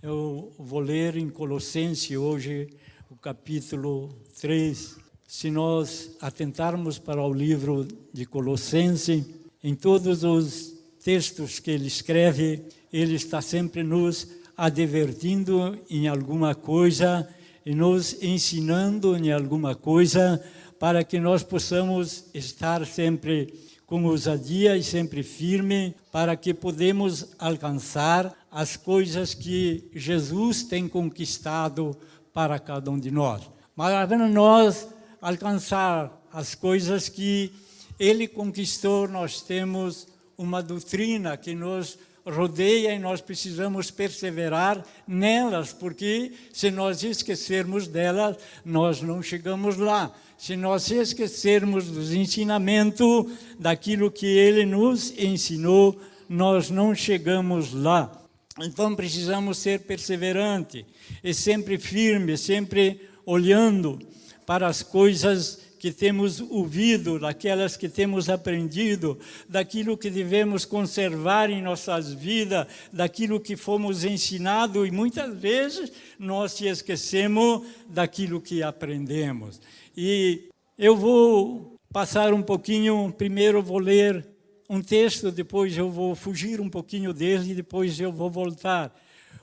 Eu vou ler em Colossenses hoje o capítulo 3. Se nós atentarmos para o livro de Colossenses, em todos os textos que ele escreve, ele está sempre nos advertindo em alguma coisa e nos ensinando em alguma coisa para que nós possamos estar sempre com ousadia e sempre firme para que podemos alcançar as coisas que Jesus tem conquistado para cada um de nós. Mas para nós alcançar as coisas que Ele conquistou, nós temos uma doutrina que nos rodeia e nós precisamos perseverar nelas, porque se nós esquecermos delas, nós não chegamos lá. Se nós esquecermos dos ensinamentos, daquilo que Ele nos ensinou, nós não chegamos lá. Então precisamos ser perseverantes e sempre firmes, sempre olhando para as coisas que temos ouvido, daquelas que temos aprendido, daquilo que devemos conservar em nossas vidas, daquilo que fomos ensinados, e muitas vezes nós se esquecemos daquilo que aprendemos. E eu vou passar um pouquinho, primeiro vou ler um texto, depois eu vou fugir um pouquinho dele e depois eu vou voltar.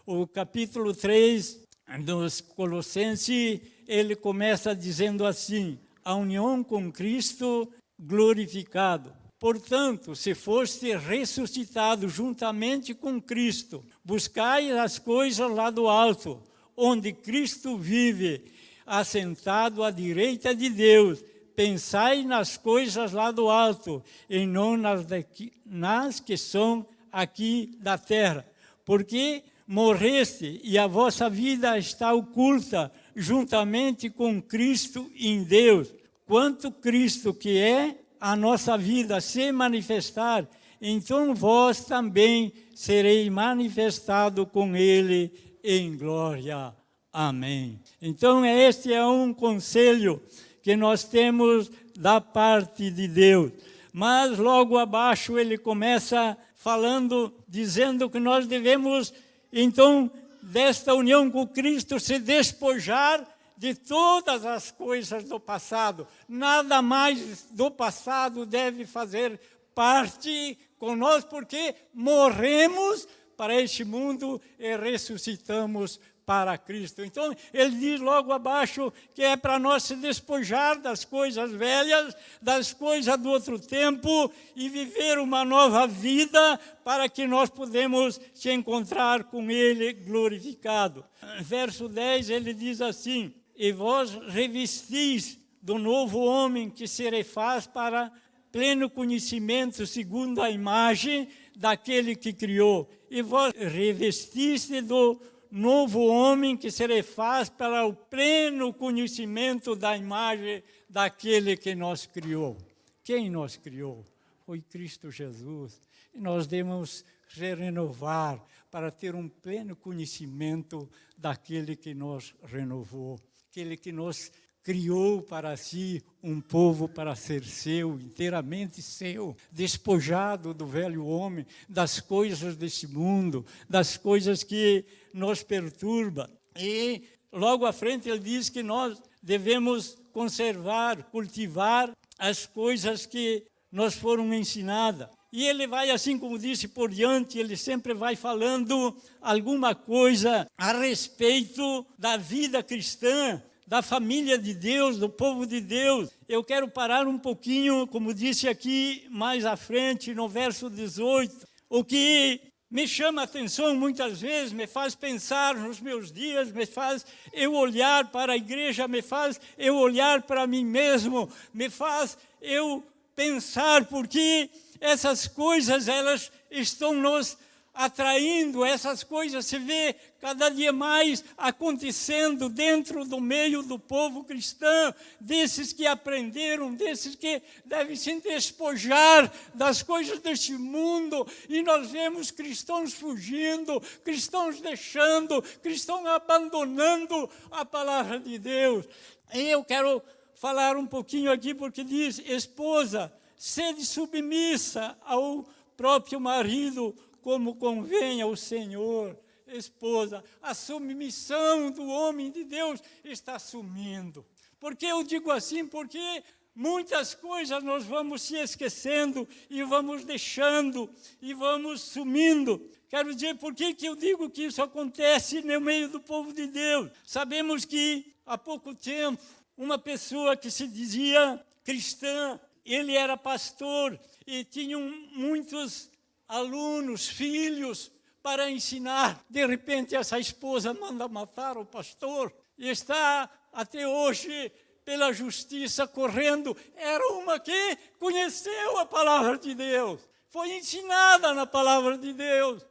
O capítulo 3 dos Colossenses, ele começa dizendo assim: a união com Cristo glorificado. Portanto, se foste ressuscitado juntamente com Cristo, buscai as coisas lá do alto, onde Cristo vive, assentado à direita de Deus. Pensai nas coisas lá do alto, e não nas que são aqui da terra. Porque morreste, e a vossa vida está oculta, juntamente com Cristo em Deus. Quanto Cristo, que é a nossa vida, se manifestar, então vós também sereis manifestado com Ele em glória. Amém. Então este é um conselho que nós temos da parte de Deus. Mas logo abaixo ele começa falando, dizendo que nós devemos, então, desta união com Cristo, se despojar de todas as coisas do passado. Nada mais do passado deve fazer parte conosco, porque morremos para este mundo e ressuscitamos para Cristo. Então, ele diz logo abaixo que é para nós se despojar das coisas velhas, das coisas do outro tempo e viver uma nova vida para que nós podemos se encontrar com Ele glorificado. Verso 10, ele diz assim: e vós revestis do novo homem que se refaz para pleno conhecimento segundo a imagem daquele que criou. E vós revestiste do novo homem que se refaz para o pleno conhecimento da imagem daquele que nos criou. Quem nos criou? Foi Cristo Jesus. E nós devemos renovar para ter um pleno conhecimento daquele que nos renovou, aquele que nos criou para si um povo para ser seu, inteiramente seu, despojado do velho homem, das coisas desse mundo, das coisas que nos perturbam. E logo à frente ele diz que nós devemos conservar, cultivar as coisas que nos foram ensinadas. E ele vai, assim como disse por diante, ele sempre vai falando alguma coisa a respeito da vida cristã, da família de Deus, do povo de Deus. Eu quero parar um pouquinho, como disse aqui mais à frente, no verso 18. O que me chama a atenção muitas vezes, me faz pensar nos meus dias, me faz eu olhar para a igreja, me faz eu olhar para mim mesmo, me faz eu pensar, porque essas coisas, elas estão nos atraindo, essas coisas se vê cada dia mais acontecendo dentro do meio do povo cristão, desses que aprenderam, desses que devem se despojar das coisas deste mundo, e nós vemos cristãos fugindo, cristãos deixando, cristãos abandonando a palavra de Deus. E eu quero falar um pouquinho aqui, porque diz: esposa, sede submissa ao próprio marido, como convém ao Senhor. esposa. A submissão do homem de Deus está sumindo. Por que eu digo assim? Porque muitas coisas nós vamos se esquecendo e vamos deixando e vamos sumindo. Quero dizer, por que eu digo que isso acontece no meio do povo de Deus? Sabemos que há pouco tempo, uma pessoa que se dizia cristã, ele era pastor e tinha muitos alunos, filhos, para ensinar. De repente, essa esposa manda matar o pastor e está até hoje pela justiça correndo. Era uma que conheceu a palavra de Deus, foi ensinada na palavra de Deus,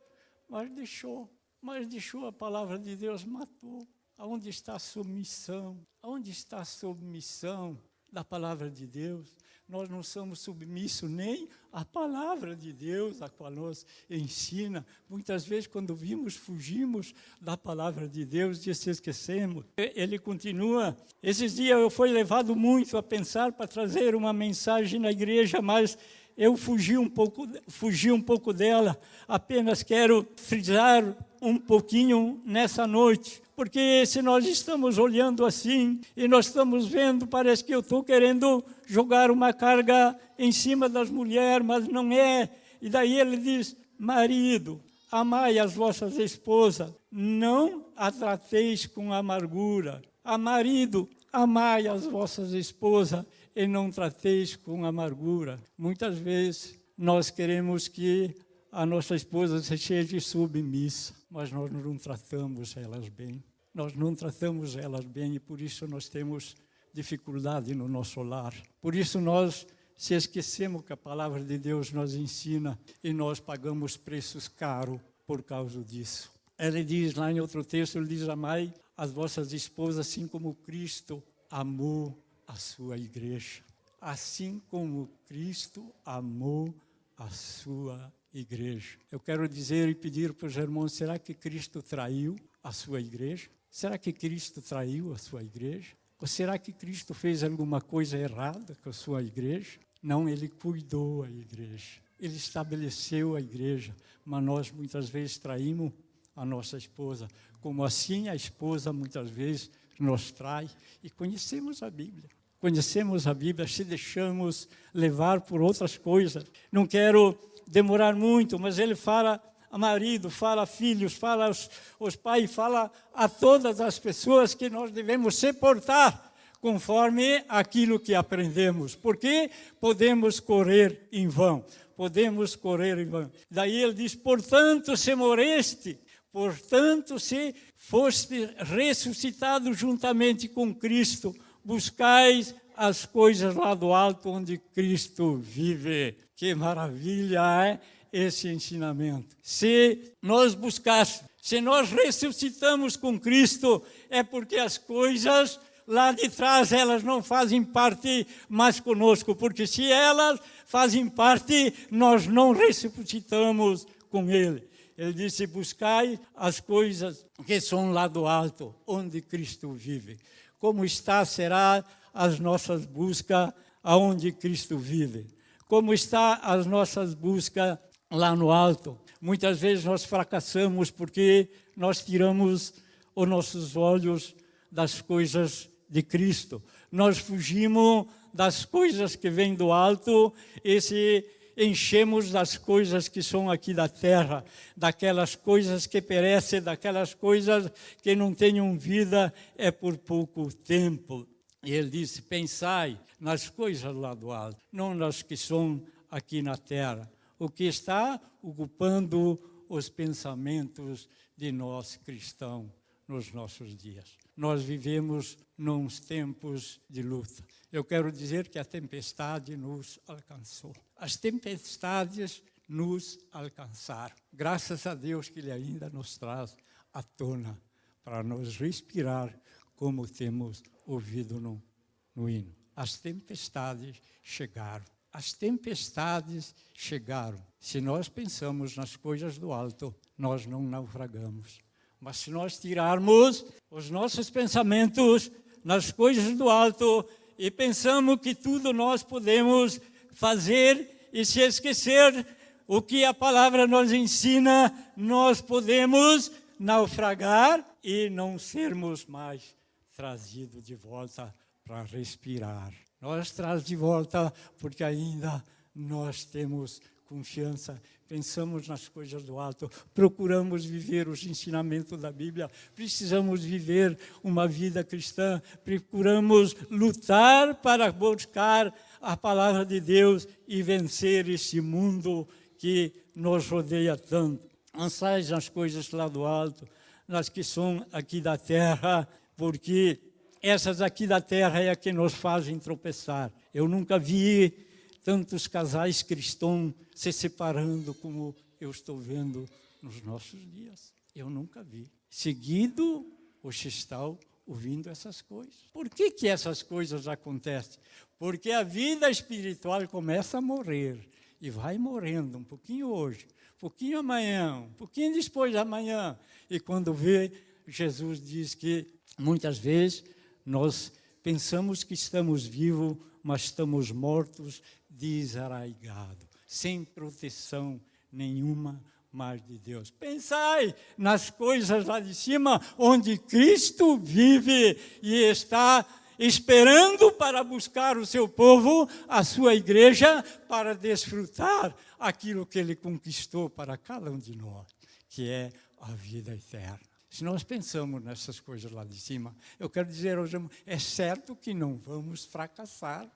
mas deixou a palavra de Deus, matou. Aonde está a submissão? Aonde está a submissão da palavra de Deus? Nós não somos submissos nem à palavra de Deus, a qual nos ensina. Muitas vezes, quando fugimos da palavra de Deus e se esquecemos. Ele continua. Esses dias eu fui levado muito a pensar para trazer uma mensagem na igreja, mas eu fugi um pouco dela. Apenas quero frisar um pouquinho nessa noite. Porque se nós estamos olhando assim e nós estamos vendo, parece que eu estou querendo jogar uma carga em cima das mulheres, mas não é. E daí ele diz, marido, amai as vossas esposas, não a trateis com amargura. A marido, amai as vossas esposas e não trateis com amargura. Muitas vezes nós queremos que a nossa esposa seja submissa, mas nós não tratamos elas bem. Nós não tratamos elas bem e por isso nós temos dificuldade no nosso lar. Por isso nós se esquecemos que a palavra de Deus nos ensina e nós pagamos preços caros por causa disso. Ele diz lá em outro texto, ele diz, amai as vossas esposas assim como Cristo amou a sua igreja. Assim como Cristo amou a sua igreja. Eu quero dizer e pedir para os irmãos, será que Cristo traiu a sua igreja? Será que Cristo traiu a sua igreja? Ou será que Cristo fez alguma coisa errada com a sua igreja? Não, ele cuidou a igreja. Ele estabeleceu a igreja. Mas nós muitas vezes traímos a nossa esposa. Como assim a esposa muitas vezes nos trai. E conhecemos a Bíblia. Conhecemos a Bíblia, se deixamos levar por outras coisas. Não quero demorar muito, mas ele fala a marido, fala a filhos, fala aos pais, fala a todas as pessoas que nós devemos se portar conforme aquilo que aprendemos, porque podemos correr em vão, Daí ele diz, portanto, se moreste, portanto, se foste ressuscitado juntamente com Cristo, buscais as coisas lá do alto onde Cristo vive. Que maravilha é esse ensinamento. Se nós buscássemos, se nós ressuscitamos com Cristo, é porque as coisas lá de trás, elas não fazem parte mais conosco, porque se elas fazem parte, nós não ressuscitamos com Ele. Ele disse, buscai as coisas que são lá do alto, onde Cristo vive. Como será as nossas buscas aonde Cristo vive? Como está as nossas buscas lá no alto? Muitas vezes nós fracassamos porque nós tiramos os nossos olhos das coisas de Cristo. Nós fugimos das coisas que vêm do alto e se enchemos das coisas que são aqui da terra, daquelas coisas que perecem, daquelas coisas que não tenham vida, é por pouco tempo. E ele disse, pensai nas coisas lá do alto, não nas que são aqui na terra. O que está ocupando os pensamentos de nós cristãos nos nossos dias. Nós vivemos nos tempos de luta. Eu quero dizer que a tempestade nos alcançou. As tempestades nos alcançaram. Graças a Deus que Ele ainda nos traz à tona para nos respirar como temos ouvido no hino. As tempestades chegaram. As tempestades chegaram. Se nós pensamos nas coisas do alto, nós não naufragamos. Mas se nós tirarmos os nossos pensamentos nas coisas do alto e pensamos que tudo nós podemos fazer e se esquecer o que a palavra nos ensina, nós podemos naufragar e não sermos mais trazidos de volta para respirar. Nós traz de volta porque ainda nós temos confiança, pensamos nas coisas do alto, procuramos viver os ensinamentos da Bíblia, precisamos viver uma vida cristã, procuramos lutar para buscar a palavra de Deus e vencer esse mundo que nos rodeia tanto. Ansais nas coisas lá do alto, nas que são aqui da terra, porque essas aqui da terra é a que nos fazem tropeçar. Eu nunca vi tantos casais cristãos se separando como eu estou vendo nos nossos dias. Eu nunca vi. Seguido, você está ouvindo essas coisas. Por que essas coisas acontecem? Porque a vida espiritual começa a morrer e vai morrendo um pouquinho hoje, um pouquinho amanhã, um pouquinho depois de amanhã. E quando vê, Jesus diz que muitas vezes nós pensamos que estamos vivos, mas estamos mortos, desarraigados, sem proteção nenhuma mais de Deus. Pensai nas coisas lá de cima, onde Cristo vive e está esperando para buscar o seu povo, a sua igreja, para desfrutar aquilo que Ele conquistou para cada um de nós, que é a vida eterna. Se nós pensamos nessas coisas lá de cima, eu quero dizer hoje, é certo que não vamos fracassar.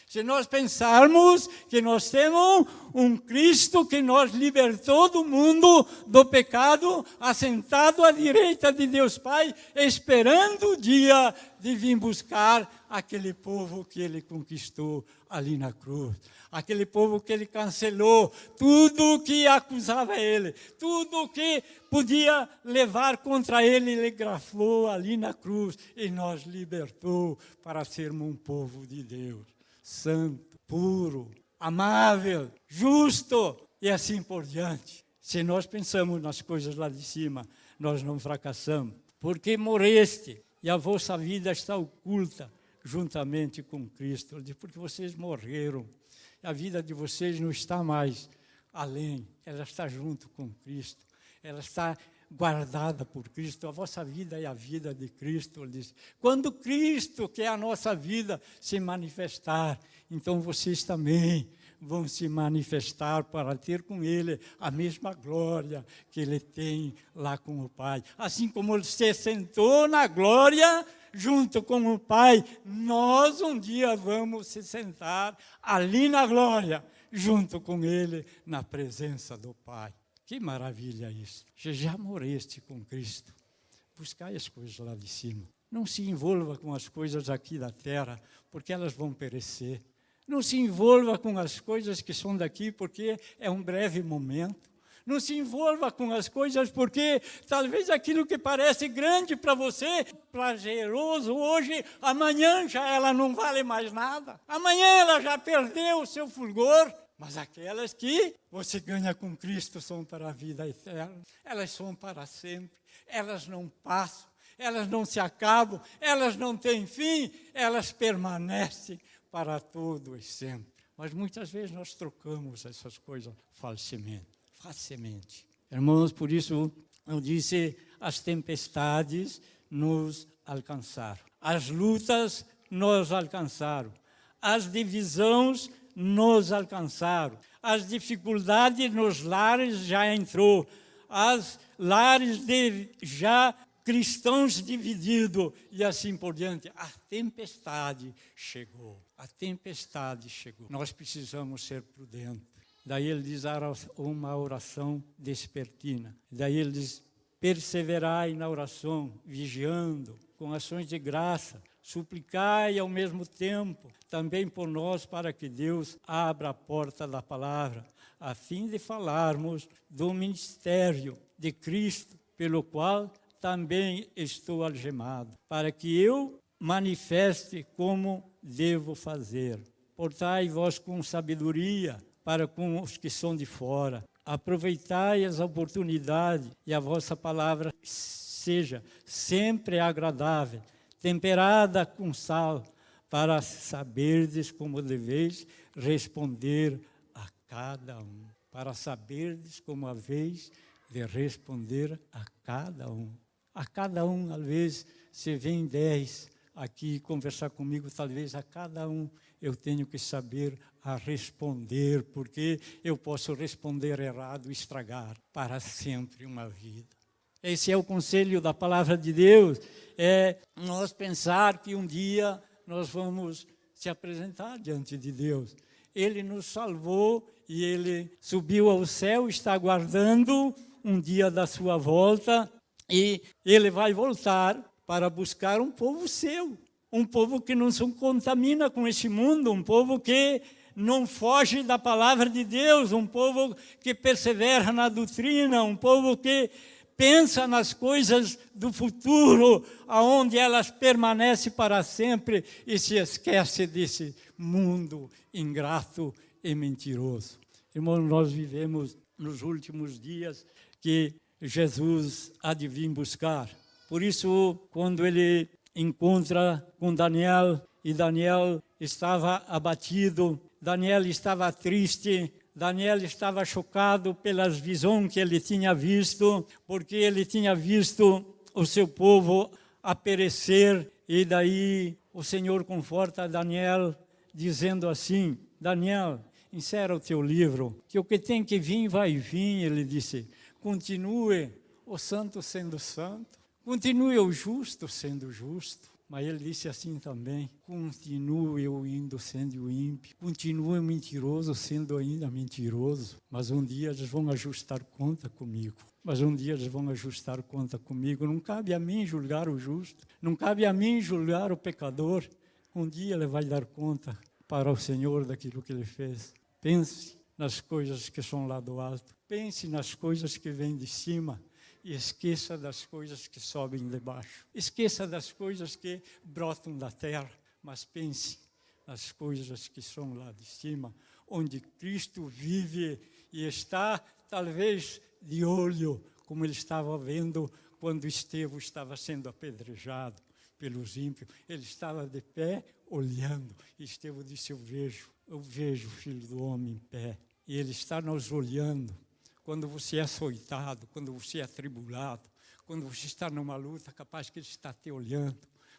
Se nós pensarmos que nós temos um Cristo que nos libertou do mundo, do pecado, assentado à direita de Deus Pai, esperando o dia de vir buscar aquele povo que Ele conquistou ali na cruz. Aquele povo que Ele cancelou, tudo que acusava Ele, tudo que podia levar contra Ele, Ele grafou ali na cruz e nos libertou para sermos um povo de Deus. Santo, puro, amável, justo e assim por diante. Se nós pensamos nas coisas lá de cima, nós não fracassamos. Porque morreste e a vossa vida está oculta juntamente com Cristo. Porque vocês morreram. A vida de vocês não está mais além, ela está junto com Cristo. Ela está guardada por Cristo, a vossa vida é a vida de Cristo, ele diz. Quando Cristo, que é a nossa vida, se manifestar, então vocês também vão se manifestar para ter com Ele a mesma glória que Ele tem lá com o Pai. Assim como Ele se sentou na glória junto com o Pai, nós um dia vamos se sentar ali na glória, junto com Ele, na presença do Pai. Que maravilha isso. Você já morreste com Cristo. Buscai as coisas lá de cima. Não se envolva com as coisas aqui da terra, porque elas vão perecer. Não se envolva com as coisas que são daqui, porque é um breve momento. Não se envolva com as coisas, porque talvez aquilo que parece grande para você, prazeroso hoje, amanhã já ela não vale mais nada. Amanhã ela já perdeu o seu fulgor. Mas aquelas que você ganha com Cristo são para a vida eterna. Elas são para sempre. Elas não passam. Elas não se acabam. Elas não têm fim. Elas permanecem para todo e sempre. Mas muitas vezes nós trocamos essas coisas facilmente. Irmãos, por isso eu disse, as tempestades nos alcançaram. As lutas nos alcançaram. As divisões nos alcançaram. As dificuldades nos lares já entrou. As lares de já cristãos divididos e assim por diante. A tempestade chegou. A tempestade chegou. Nós precisamos ser prudentes. Daí ele diz uma oração despertina. Daí ele diz, perseverai na oração, vigiando, com ações de graça. Suplicai ao mesmo tempo também por nós para que Deus abra a porta da palavra, a fim de falarmos do ministério de Cristo, pelo qual também estou algemado, para que eu manifeste como devo fazer. Portai-vos com sabedoria para com os que são de fora. Aproveitai as oportunidades e a vossa palavra seja sempre agradável, temperada com sal, para saberdes como deveis responder a cada um. Para saberdes como haveis de responder a cada um. A cada um, às vezes, se vem 10 aqui conversar comigo, talvez a cada um eu tenho que saber a responder, porque eu posso responder errado e estragar para sempre uma vida. Esse é o conselho da palavra de Deus, é nós pensar que um dia nós vamos se apresentar diante de Deus. Ele nos salvou e Ele subiu ao céu, está aguardando um dia da sua volta e Ele vai voltar para buscar um povo seu, um povo que não se contamina com este mundo, um povo que não foge da palavra de Deus, um povo que persevera na doutrina, um povo que pensa nas coisas do futuro, aonde elas permanecem para sempre e se esquece desse mundo ingrato e mentiroso. Irmãos, nós vivemos nos últimos dias que Jesus há de vir buscar. Por isso, quando ele encontra com Daniel, e Daniel estava abatido, Daniel estava triste, Daniel estava chocado pelas visões que ele tinha visto, porque ele tinha visto o seu povo a perecer, e daí o Senhor conforta Daniel, dizendo assim: Daniel, encerra o teu livro, que o que tem que vir, vai vir. Ele disse: continue o santo sendo santo, continue o justo sendo justo. Mas ele disse assim também: continue o ímpio sendo ímpio, continue o mentiroso sendo ainda mentiroso. Mas um dia eles vão ajustar conta comigo. Não cabe a mim julgar o justo, não cabe a mim julgar o pecador. Um dia ele vai dar conta para o Senhor daquilo que ele fez. Pense nas coisas que são lá do alto, pense nas coisas que vêm de cima. E esqueça das coisas que sobem de baixo. Esqueça das coisas que brotam da terra. Mas pense nas coisas que são lá de cima, onde Cristo vive e está, talvez, de olho, como ele estava vendo quando Estevão estava sendo apedrejado pelos ímpios. Ele estava de pé, olhando. E Estevão disse: eu vejo o Filho do Homem em pé. E ele está nos olhando. Quando você é açoitado, quando você é atribulado, quando você está numa luta, capaz que ele está te olhando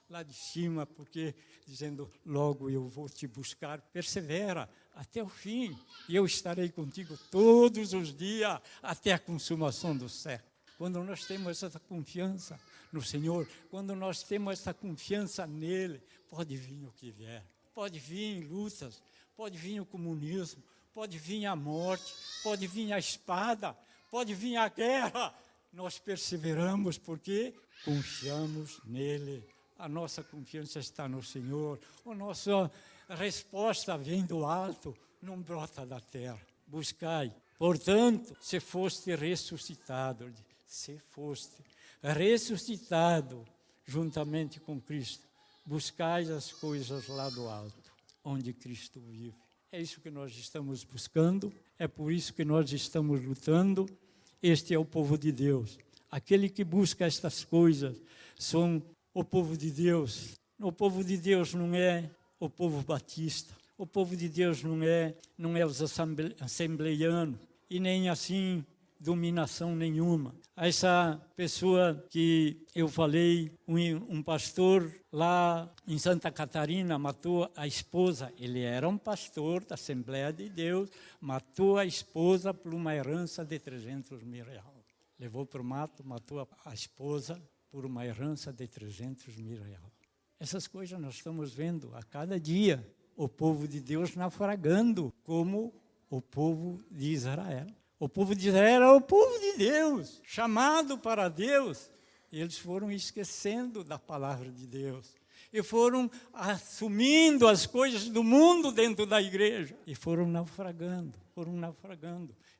lá de cima, porque dizendo: logo eu vou te buscar, persevera até o fim, e eu estarei contigo todos os dias, até a consumação do século. Quando nós temos essa confiança no Senhor, quando nós temos essa confiança nele, pode vir o que vier, pode vir lutas, pode vir o comunismo, pode vir a morte, pode vir a espada, pode vir a guerra. Nós perseveramos porque confiamos nele. A nossa confiança está no Senhor. A nossa resposta vem do alto, não brota da terra. Buscai. Portanto, se foste ressuscitado, juntamente com Cristo, buscai as coisas lá do alto, onde Cristo vive. É isso que nós estamos buscando, é por isso que nós estamos lutando. Este é o povo de Deus. Aquele que busca estas coisas são o povo de Deus. O povo de Deus não é o povo batista. O povo de Deus não é os assembleianos. E nem assim dominação nenhuma. Essa pessoa que eu falei, um pastor lá em Santa Catarina matou a esposa. Ele era um pastor da Assembleia de Deus, matou a esposa por uma herança de 300 mil reais. Levou para o mato, matou a esposa por uma herança de 300 mil reais. Essas coisas nós estamos vendo a cada dia. O povo de Deus naufragando como o povo de Israel. O povo de Israel era o povo de Deus, chamado para Deus. E eles foram esquecendo da palavra de Deus. E foram assumindo as coisas do mundo dentro da igreja. E foram naufragando.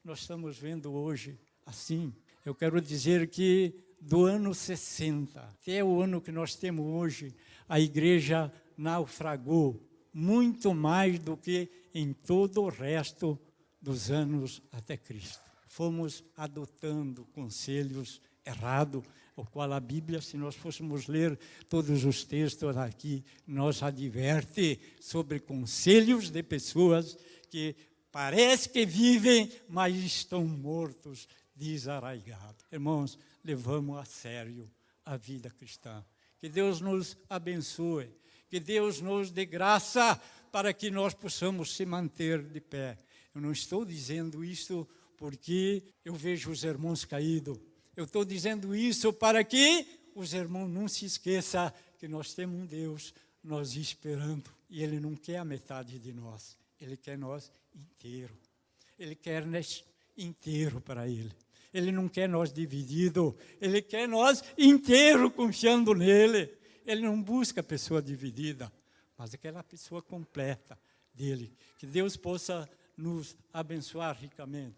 Nós estamos vendo hoje assim. Eu quero dizer que do ano 60 até o ano que nós temos hoje, a igreja naufragou muito mais do que em todo o resto dos anos até Cristo. Fomos adotando conselhos errados, o qual a Bíblia, se nós fôssemos ler todos os textos aqui, nos adverte sobre conselhos de pessoas que parece que vivem, mas estão mortos desarraigado. Irmãos, levamos a sério a vida cristã. Que Deus nos abençoe, que Deus nos dê graça para que nós possamos se manter de pé. Eu não estou dizendo isso porque eu vejo os irmãos caídos. Eu estou dizendo isso para que os irmãos não se esqueçam que nós temos um Deus nos esperando. E Ele não quer a metade de nós. Ele quer nós inteiro. Ele quer nós inteiro para Ele. Ele não quer nós dividido. Ele quer nós inteiro confiando nele. Ele não busca a pessoa dividida, mas aquela pessoa completa dele. Que Deus possa nos abençoar ricamente.